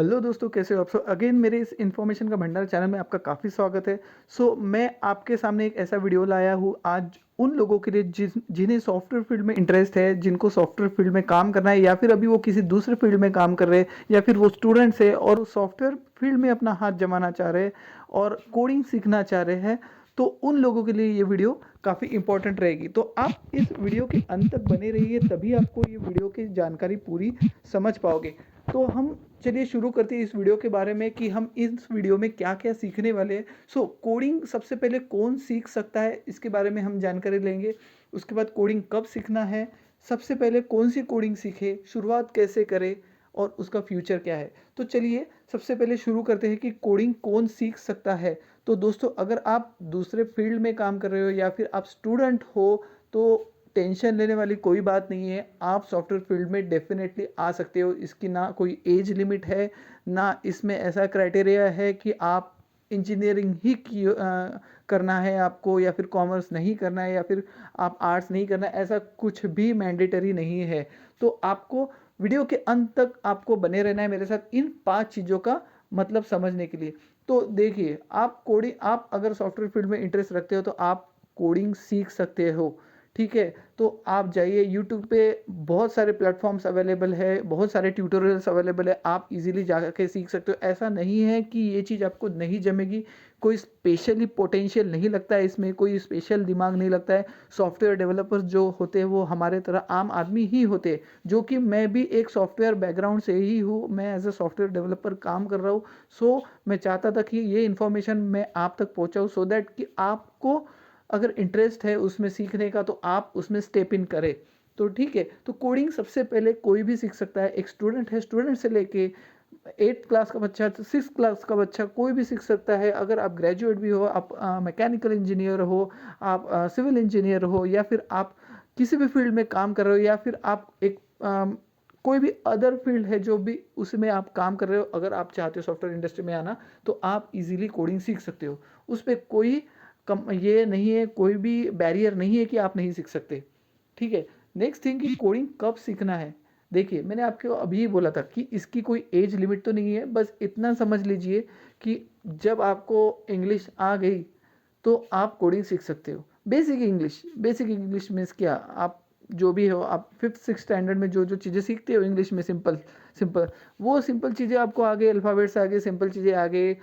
Hello दोस्तों, कैसे हो आप सब? अगेन मेरे इस इन्फॉर्मेशन का भंडार चैनल में आपका काफ़ी स्वागत है। मैं आपके सामने एक ऐसा वीडियो लाया हूँ आज उन लोगों के लिए जिन्हें सॉफ्टवेयर फील्ड में इंटरेस्ट है, जिनको सॉफ्टवेयर फील्ड में काम करना है, या फिर अभी वो किसी दूसरे फील्ड में काम कर रहे हैं, या फिर वो स्टूडेंट्स है और सॉफ्टवेयर फील्ड में अपना हाथ जमाना चाह रहे हैं और कोडिंग सीखना चाह रहे हैं। तो उन लोगों के लिए ये वीडियो काफ़ी इंपॉर्टेंट रहेगी। तो आप इस वीडियो के अंत तक बने रहिए, तभी आपको ये वीडियो की जानकारी पूरी समझ पाओगे। तो हम चलिए शुरू करते हैं इस वीडियो के बारे में कि हम इस वीडियो में क्या क्या सीखने वाले हैं। कोडिंग सबसे पहले कौन सीख सकता है, इसके बारे में हम जानकारी लेंगे। उसके बाद कोडिंग कब सीखना है, सबसे पहले कौन सी कोडिंग सीखे, शुरुआत कैसे करें और उसका फ्यूचर क्या है। तो चलिए सबसे पहले शुरू करते हैं कि कोडिंग कौन सीख सकता है। तो दोस्तों, अगर आप दूसरे फील्ड में काम कर रहे हो या फिर आप स्टूडेंट हो, तो टेंशन लेने वाली कोई बात नहीं है। आप सॉफ्टवेयर फील्ड में डेफिनेटली आ सकते हो। इसकी ना कोई एज लिमिट है, ना इसमें ऐसा क्राइटेरिया है कि आप इंजीनियरिंग ही करना है आपको, या फिर कॉमर्स नहीं करना है, या फिर आप आर्ट्स नहीं करना है। ऐसा कुछ भी मैंडेटरी नहीं है। तो आपको वीडियो के अंत तक आपको बने रहना है मेरे साथ इन 5 चीज़ों का मतलब समझने के लिए। तो देखिए, आप अगर सॉफ्टवेयर फील्ड में इंटरेस्ट रखते हो तो आप कोडिंग सीख सकते हो। ठीक है, तो आप जाइए यूट्यूब पे, बहुत सारे प्लेटफॉर्म्स अवेलेबल है, बहुत सारे ट्यूटोरियल्स अवेलेबल है, आप इजीली जाके सीख सकते हो। ऐसा नहीं है कि ये चीज़ आपको नहीं जमेगी। कोई स्पेशली पोटेंशियल नहीं लगता है इसमें, कोई स्पेशल दिमाग नहीं लगता है। सॉफ्टवेयर डेवलपर्स जो होते हैं वो हमारे तरह आम आदमी ही होते हैं, जो कि मैं भी एक सॉफ्टवेयर बैकग्राउंड से ही हूँ। मैं एज अ सॉफ्टवेयर डेवलपर काम कर रहा हूँ। मैं चाहता था कि ये इन्फॉर्मेशन मैं आप तक पहुँचाऊँ, सो दैट कि आपको अगर इंटरेस्ट है उसमें सीखने का तो आप उसमें स्टेप इन करें। तो ठीक है, तो कोडिंग सबसे पहले कोई भी सीख सकता है। एक स्टूडेंट है, स्टूडेंट से लेके 8th क्लास का बच्चा, 6th क्लास का बच्चा, कोई भी सीख सकता है। अगर आप ग्रेजुएट भी हो, आप मैकेनिकल इंजीनियर हो, आप सिविल इंजीनियर हो, या फिर आप किसी भी फील्ड में काम कर रहे हो, या फिर आप एक कोई भी अदर फील्ड है जो भी उसमें आप काम कर रहे हो, अगर आप चाहते हो सॉफ्टवेयर इंडस्ट्री में आना, तो आप इजीली कोडिंग सीख सकते हो। उस पर कोई कम ये नहीं है, कोई भी बैरियर नहीं है कि आप नहीं सीख सकते। ठीक है, नेक्स्ट थिंग कि कोडिंग कब सीखना है। देखिए, मैंने आपको अभी बोला था कि इसकी कोई एज लिमिट तो नहीं है। बस इतना समझ लीजिए कि जब आपको इंग्लिश आ गई तो आप कोडिंग सीख सकते हो। बेसिक इंग्लिश मीन्स क्या, आप जो भी हो, आप 5th 6th स्टैंडर्ड में जो जो चीज़ें सीखते हो इंग्लिश में, सिंपल सिंपल वो सिंपल चीज़ें आपको आगे, अल्फ़ाबेट्स आगे, सिंपल चीज़ें आगे,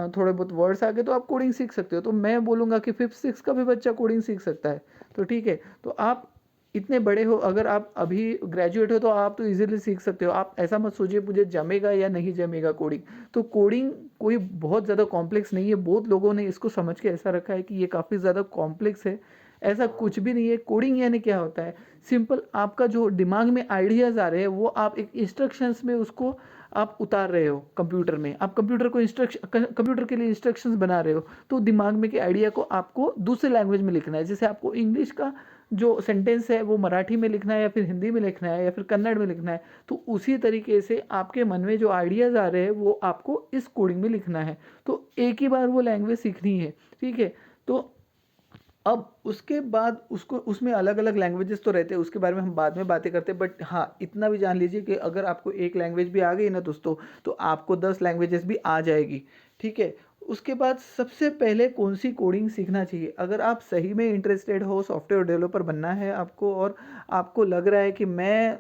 थोड़े बहुत वर्ड्स आगे, तो आप कोडिंग सीख सकते हो। तो मैं बोलूँगा कि 5th 6th का भी बच्चा कोडिंग सीख सकता है। तो ठीक है, तो आप इतने बड़े हो, अगर आप अभी ग्रेजुएट हो तो आप तो इजीली सीख सकते हो। आप ऐसा मत सोचिए मुझे जमेगा या नहीं जमेगा कोडिंग। तो कोडिंग कोई बहुत ज़्यादा कॉम्प्लेक्स नहीं है। बहुत लोगों ने इसको समझ के ऐसा रखा है कि ये काफ़ी ज़्यादा कॉम्प्लेक्स है। ऐसा कुछ भी नहीं है। कोडिंग यानी क्या होता है, सिंपल आपका जो दिमाग में आइडियाज़ आ रहे हैं वो आप एक इंस्ट्रक्शंस में उसको आप उतार रहे हो कंप्यूटर में। आप कंप्यूटर के लिए इंस्ट्रक्शंस बना रहे हो। तो दिमाग में के आइडिया को आपको दूसरे लैंग्वेज में लिखना है। जैसे आपको इंग्लिश का जो सेंटेंस है वो मराठी में लिखना है, या फिर हिंदी में लिखना है, या फिर कन्नड़ में लिखना है, तो उसी तरीके से आपके मन में जो आइडियाज़ आ रहे हैं वो आपको इस कोडिंग में लिखना है। तो एक ही बार वो लैंग्वेज सीखनी है। ठीक है, तो अब उसके बाद उसको उसमें अलग अलग लैंग्वेजेस तो रहते हैं, उसके बारे में हम बाद में बातें करते हैं। बट हाँ, इतना भी जान लीजिए कि अगर आपको एक लैंग्वेज भी आ गई ना दोस्तों, तो आपको 10 लैंग्वेजेस भी आ जाएगी। ठीक है, उसके बाद सबसे पहले कौन सी कोडिंग सीखना चाहिए। अगर आप सही में इंटरेस्टेड हो, सॉफ्टवेयर डेवलपर बनना है आपको, और आपको लग रहा है कि मैं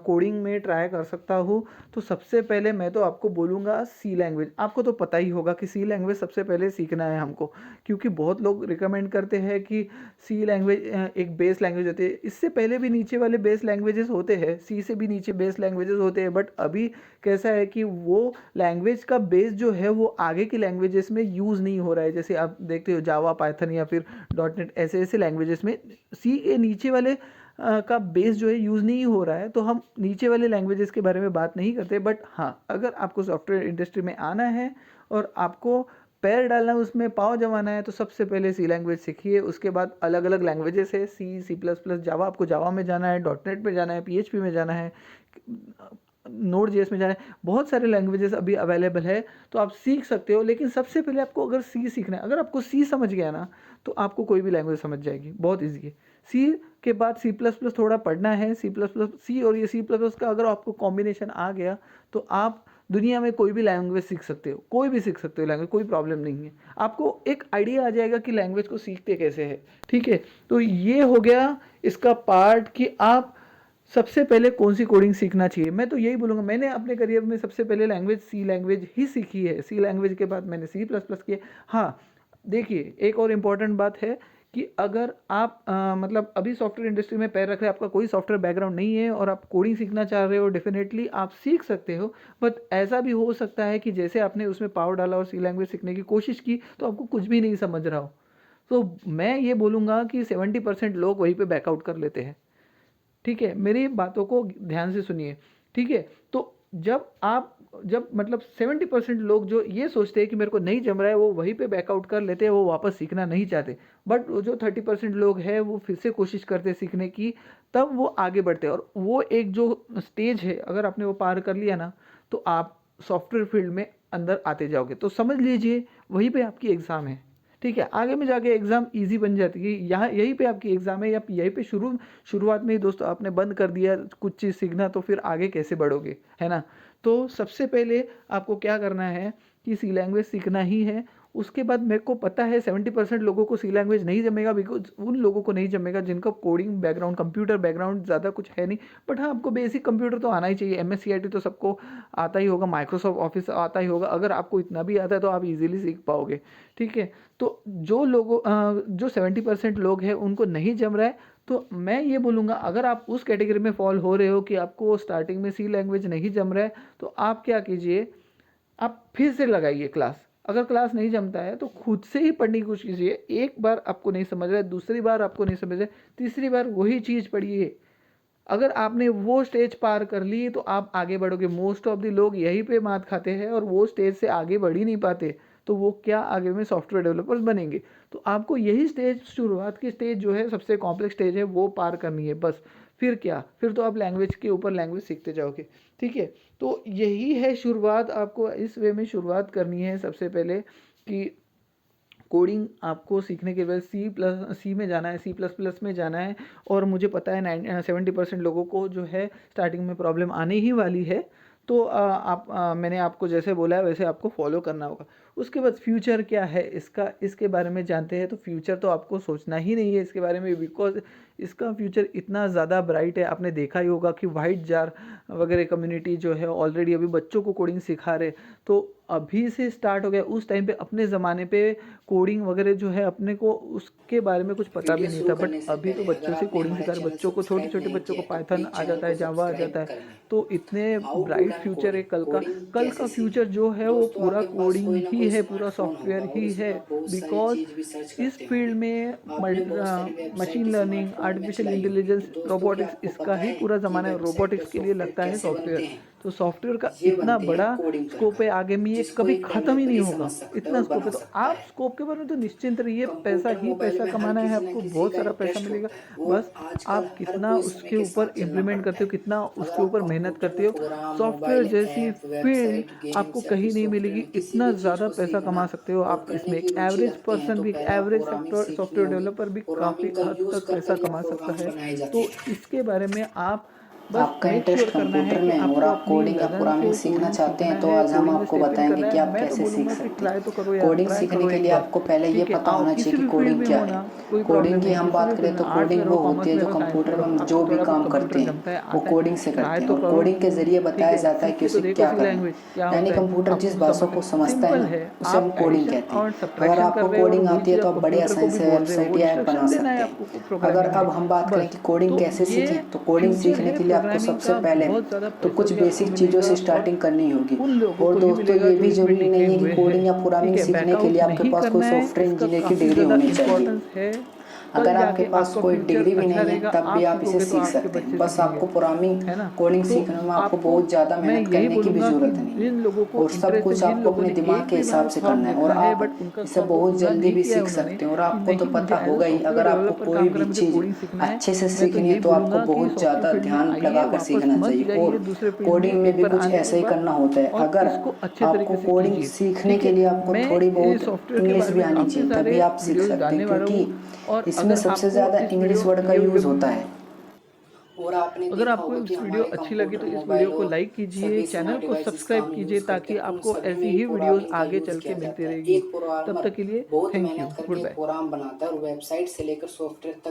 कोडिंग में ट्राई कर सकता हूँ, तो सबसे पहले मैं तो आपको बोलूँगा सी लैंग्वेज। आपको तो पता ही होगा कि सी लैंग्वेज सबसे पहले सीखना है हमको, क्योंकि बहुत लोग रिकमेंड करते हैं कि सी लैंग्वेज एक बेस लैंग्वेज होती है। इससे पहले भी नीचे वाले बेस लैंग्वेजेस होते हैं, सी से भी नीचे बेस लैंग्वेजेस होते हैं। बट अभी कैसा है कि वो लैंग्वेज का बेस जो है वो आगे की लैंग्वेजेस में यूज़ नहीं हो रहा है। जैसे आप देखते हो जावा, पाइथन, या फिर डॉट नेट, ऐसे ऐसे लैंग्वेजेस में सी के नीचे वाले का बेस जो है यूज़ नहीं हो रहा है। तो हम नीचे वाले लैंग्वेजेस के बारे में बात नहीं करते। बट हाँ, अगर आपको सॉफ्टवेयर इंडस्ट्री में आना है और आपको पैर डालना है, उसमें पाँव जमाना है, तो सबसे पहले सी लैंग्वेज सीखिए। उसके बाद अलग अलग लैंग्वेजेस है, सी, सी प्लस प्लस, जावा। आपको जावा में जाना है, डॉट नेट में जाना है, पीएचपी में जाना है, नोड जेएस में जाना है। बहुत सारे लैंग्वेजेस अभी अवेलेबल है, तो आप सीख सकते हो। लेकिन सबसे पहले आपको अगर सी सीखना है, अगर आपको सी समझ गया ना, तो आपको कोई भी लैंग्वेज समझ जाएगी, बहुत ईजी है। सी के बाद सी प्लस प्लस थोड़ा पढ़ना है। सी प्लस प्लस, सी और ये सी प्लस प्लस का अगर आपको कॉम्बिनेशन आ गया, तो आप दुनिया में कोई भी लैंग्वेज सीख सकते हो, कोई भी सीख सकते हो लैंग्वेज, कोई प्रॉब्लम नहीं है। आपको एक आइडिया आ जाएगा कि लैंग्वेज को सीखते कैसे है। ठीक है, तो ये हो गया इसका पार्ट कि आप सबसे पहले कौन सी कोडिंग सीखना चाहिए। मैं तो यही बोलूँगा, मैंने अपने करियर में सबसे पहले लैंग्वेज सी लैंग्वेज ही सीखी है। सी लैंग्वेज के बाद मैंने सी प्लस प्लस किया। हाँ, देखिए एक और इम्पॉर्टेंट बात है कि अगर आप मतलब अभी सॉफ्टवेयर इंडस्ट्री में पैर रख रहे हैं, आपका कोई सॉफ्टवेयर बैकग्राउंड नहीं है और आप कोडिंग सीखना चाह रहे हो, डेफिनेटली आप सीख सकते हो। बट ऐसा भी हो सकता है कि जैसे आपने उसमें पावर डाला और सी लैंग्वेज सीखने की कोशिश की तो आपको कुछ भी नहीं समझ रहा हो। तो मैं ये बोलूँगा कि 70% लोग वहीं पे बैकआउट कर लेते हैं। ठीक है, मेरी बातों को ध्यान से सुनिए। ठीक है, तो जब मतलब 70% लोग जो ये सोचते हैं कि मेरे को नहीं जम रहा है, वो वहीं पे बैकआउट कर लेते हैं, वो वापस सीखना नहीं चाहते। बट वो जो 30% लोग हैं वो फिर से कोशिश करते हैं सीखने की, तब वो आगे बढ़ते हैं। और वो एक जो स्टेज है, अगर आपने वो पार कर लिया ना, तो आप सॉफ्टवेयर फील्ड में अंदर आते जाओगे। तो समझ लीजिए वहीं पे आपकी एग्ज़ाम है। ठीक है, आगे में जाके एग्ज़ाम इजी बन जाती है। यहाँ यहीं पे आपकी एग्ज़ाम है, या यहीं पे शुरुआत में ही दोस्तों आपने बंद कर दिया कुछ चीज़ सीखना, तो फिर आगे कैसे बढ़ोगे, है ना। तो सबसे पहले आपको क्या करना है कि सी लैंग्वेज सीखना ही है। उसके बाद मेरे को पता है 70% लोगों को सी लैंग्वेज नहीं जमेगा, बिकॉज उन लोगों को नहीं जमेगा जिनका कोडिंग बैकग्राउंड, कंप्यूटर बैकग्राउंड ज़्यादा कुछ है नहीं। बट हाँ, आपको बेसिक कंप्यूटर तो आना ही चाहिए। MS CIT तो सबको आता ही होगा, माइक्रोसॉफ्ट ऑफिस आता ही होगा। अगर आपको इतना भी आता है तो आप इजीली सीख पाओगे। ठीक है, तो जो 70% लोग हैं उनको नहीं जम रहा है, तो मैं ये बोलूँगा अगर आप उस कैटेगरी में फॉल हो रहे हो कि आपको स्टार्टिंग में सी लैंग्वेज नहीं जम रहा है, तो आप क्या कीजिए, आप फिर से लगाइए क्लास। अगर क्लास नहीं जमता है तो खुद से ही पढ़ने की कोशिश कीजिए। एक बार आपको नहीं समझ रहा है, दूसरी बार आपको नहीं समझ रहा है, तीसरी बार वही चीज़ पढ़िए। अगर आपने वो स्टेज पार कर ली तो आप आगे बढ़ोगे। मोस्ट ऑफ द लोग यहीं पे मात खाते हैं और वो स्टेज से आगे बढ़ ही नहीं पाते, तो वो क्या आगे में सॉफ्टवेयर डेवलपर्स बनेंगे। तो आपको यही स्टेज, शुरुआत की स्टेज जो है सबसे कॉम्प्लेक्स स्टेज है, वो पार करनी है बस। फिर क्या, फिर तो आप लैंग्वेज के ऊपर लैंग्वेज सीखते जाओगे। ठीक है, तो यही है शुरुआत, आपको इस वे में शुरुआत करनी है सबसे पहले कि कोडिंग आपको सीखने के बाद सी में जाना है, C++ में जाना है। और मुझे पता है 70% लोगों को जो है स्टार्टिंग में प्रॉब्लम आने ही वाली है। तो मैंने आपको जैसे बोला है वैसे आपको फॉलो करना होगा। उसके बाद फ्यूचर क्या है इसका, इसके बारे में जानते हैं। तो फ्यूचर तो आपको सोचना ही नहीं है इसके बारे में, बिकॉज इसका फ्यूचर इतना ज़्यादा ब्राइट है। आपने देखा ही होगा कि वाइट जार वगैरह कम्युनिटी जो है ऑलरेडी अभी बच्चों को कोडिंग सिखा रहे। तो अभी से स्टार्ट हो गया। उस टाइम पे अपने ज़माने पे कोडिंग वगैरह जो है अपने को उसके बारे में कुछ पता भी वीडियो नहीं शुरू था। बट करने से अभी तो पहले अगर बच्चों से आपने कोडिंग हमारा सिखा रहे, चैनल बच्चों को, छोटे सब्सक्राइब छोटे नहीं बच्चों को किया है तो पाइथन प्लीज़ आ चैनल जाता को है, जावा आ सब्सक्राइब जाता है। कर लें। तो इतने how to bright learn future है कोडिंग, कल का। कोडिंग कल कैसे का फ्यूचर सीखें। जो है वो दोस्तों पूरा आपके पास कोडिंग कोई ना ही कोई है, पूरा स्मार्टफोन सॉफ्टवेयर होगा और ही उसमें है। आप बहुत सारी बिकॉज चीज़ भी सर्च इस करते फील्ड होंगे। में आपने बहुत सारी वेबसाइट मशीन लर्निंग, स्मार्टफोन में आर्टिफिशियल चलाई होंगी, तो इंटेलिजेंस, दोस्तों क्या रोबोटिक्स, आपको इसका पता ही है पूरा कि ज़माना है। वेबसाइट और रोबोटिक्स के लिए सॉफ्टवेयर लगता है कैसे बनते सॉफ्टवेयर। हैं। तो सॉफ्टवेयर का ये इतना बनते हैं बड़ा कोडिंग कर स्कोप है, कर, आगे में ये जिसको कभी एक ख़त्म ही नहीं डेवलपर ही समझ होगा। सकता है इतना और स्कोप बना है, तो सकता आप है। स्कोप के बारे में तो निश्चिंत रहिए। पैसा कंप्यूटर ही मोबाइल पैसा में हर कमाना है किसी न आपको, किसी बहुत का सारा पैसा इंटरेस्ट मिलेगा। होता है और बस आजकल आप हर कितना कोई समय उसके के ऊपर साथ चलना इम्प्लीमेंट पड़ता करते हो, है। कितना अगर उसके आप ऊपर मेहनत कंप्यूटर करते में हो। प्रोग्राम, सॉफ्टवेयर मोबाइल जैसी ऐप, फील्ड वेबसाइट, आपको गेम्स या फिर कहीं नहीं सॉफ्टवेयर मिलेगी। में किसी इतना भी चीज़ ज़्यादा को पैसा सीखना कमा सकते हो और आप इसमें। करने एक की रुचि एवरेज रखते हैं पर्सन तो भी, एक पहले आप एवरेज प्रोग्रामिंग सीखनी सॉफ्टवेयर होगी। डेवलपर भी काफ़ी प्रोग्रामिंग का हद यूज़ तक कर पैसा कर यह कमा सकता प्रोग्राम्स है। बनाए जाते तो हैं। इसके बारे में आप बस आपका मेक इंटरेस्ट श्योर करना है कंप्यूटर कि में है और आपको आप अपनी कोडिंग या लगन प्रोग्रामिंग से सीखना कोडिंग चाहते सीखना हैं तो है, आज हम कोडिंग में आपको स्टेप इन बताएंगे करना कि है। आप मैं तो कैसे सीख बोलूँगा कि सकते हैं। ट्राई तो करो यार, कोडिंग ट्राई सीखने करो के एक लिए बार। आपको पहले ये ठीक है, पता आओ होना किसी चाहिए कि भी फील्ड कोडिंग में क्या हो है। ना, कोई कोडिंग प्रॉब्लम की नहीं। हम किसी बात भी फील्ड करें में, तो आर्ट्स में कोडिंग रहो, वो कॉमर्स होती है में जो रहो, साइंस में कंप्यूटर रहो, में हम आपको जो भी थोड़ा बहुत काम कंप्यूटर करते हैं जमता है, वो आता है, कोडिंग से ट्राई करते हैं तो और करो। कोडिंग के ज़रिए ठीक बताया है, जाता है सीख कि के तो उसे देखो क्या सी करना है। लैंग्वेज क्या यानी होता है। कंप्यूटर जिस आपको भाषा को समझता है सिंपल ना है। उसे हम आप कोडिंग एडिशन कहते हैं। और अगर सब्ट्रैक्शन कर आपको रहे हो और कोडिंग वही आती है चीज़ तो आप आप बड़ी कंप्यूटर को आसानी भी से बोल रहे हो, वेबसाइट वो या ऐप बना इंस्ट्रक्शन देना है सकते हैं। आपको अगर प्रोग्रामिंग अब में। हम बात करें बस, कि कोडिंग तो कैसे ये सीखें तो कोडिंग फ्यूचर सीखने है के लिए आपको प्रोग्रामिंग सबसे का। पहले बहुत ज़्यादा तो पैसा कुछ भी आपको बेसिक चीज़ों मिलेगा से और स्टार्टिंग करनी होगी। उन लोगों और को ही दोस्तों मिलेगा ये जो भी इसमें ज़रूरी टिके नहीं है कि हुए हैं। कोडिंग या ठीक प्रोग्रामिंग है, सीखने के लिए बैकआउट आपके नहीं पास कोई करना है, सॉफ्टवेयर इसका इंजीनियर की काफ़ी डिग्री ज़्यादा होनी चाहिए। इम्पोर्टेंस है। कल अगर आपके जाके पास आपका कोई फ्यूचर डिग्री भी अच्छा नहीं है रहेगा, तब भी आप आप इसे सीखोगे तो सीख आपके सकते हैं। बच्चे बस सीखेंगे, आपको प्रोग्रामिंग है ना। कोडिंग तो सीखने में आपको आपको बहुत ज़्यादा मैं मेहनत यही करने की भी बोलूँगा कि ज़रूरत नहीं है जिन लोगों को और सब इंटरेस्ट है, कुछ जिन आपको लोगों अपने ने दिमाग एक के भी हिसाब बार से ख्वाब करना है और देखा है आप बट उनका इसे ख्वाब को बहुत पूरा जल्दी नहीं भी किया है सीख उन्होंने, सकते हैं। और कि आपको तो नहीं मुझे पता एज अ होगा ही सॉफ्टवेयर अगर आपको डेवलपर कोई काम भी करना है, मुझे चीज़ कोडिंग सीखना है। अच्छे से मैं तो सीखनी है यही तो आपको बोलूँगा कि बहुत सॉफ्टवेयर ज़्यादा फील्ड में ध्यान आइए, लगाकर वापस सीखना मत चाहिए। जाइए और दूसरे फील्ड में। कोडिंग में एक भी बार कुछ आने के ऐसा ही बाद करना होता है। और अगर इसको अच्छे आपको तरीके से कोडिंग कीजिए। सीखने ठीक के है, लिए आपको मैं थोड़ी इस बहुत सॉफ्टवेयर के इंग्लिश बारे भी में आनी काफ़ी चाहिए तभी सारे आप सीख वीडियोस सकते हैं डालने वाला हूँ। क्योंकि और इसमें अगर सबसे आपको ज़्यादा इस इंग्लिश वीडियो वर्ड का ये वीडियो यूज़ होता है। और आपने अगर देखा आपको होगा कि इस वीडियो हमारे अच्छी लगी तो कंप्यूटर, इस वीडियो मोबाइल को और लाइक कीजिए, सभी चैनल स्मार्ट को डिवाइसेस का सब्सक्राइब हम कीजिए यूज़ करते ताकि हैं, उन आपको सभी में ऐसी ही ही वीडियोस प्रोग्रामिंग का आगे यूज़ चल के किया मिलती जाता है। रहेगी। एक तब प्रोग्रामर तक के लिए बहुत थैंक यू, मेहनत करके गुड एक बाय। प्रोग्राम बनाता है और वेबसाइट से लेकर सॉफ्टवेयर तक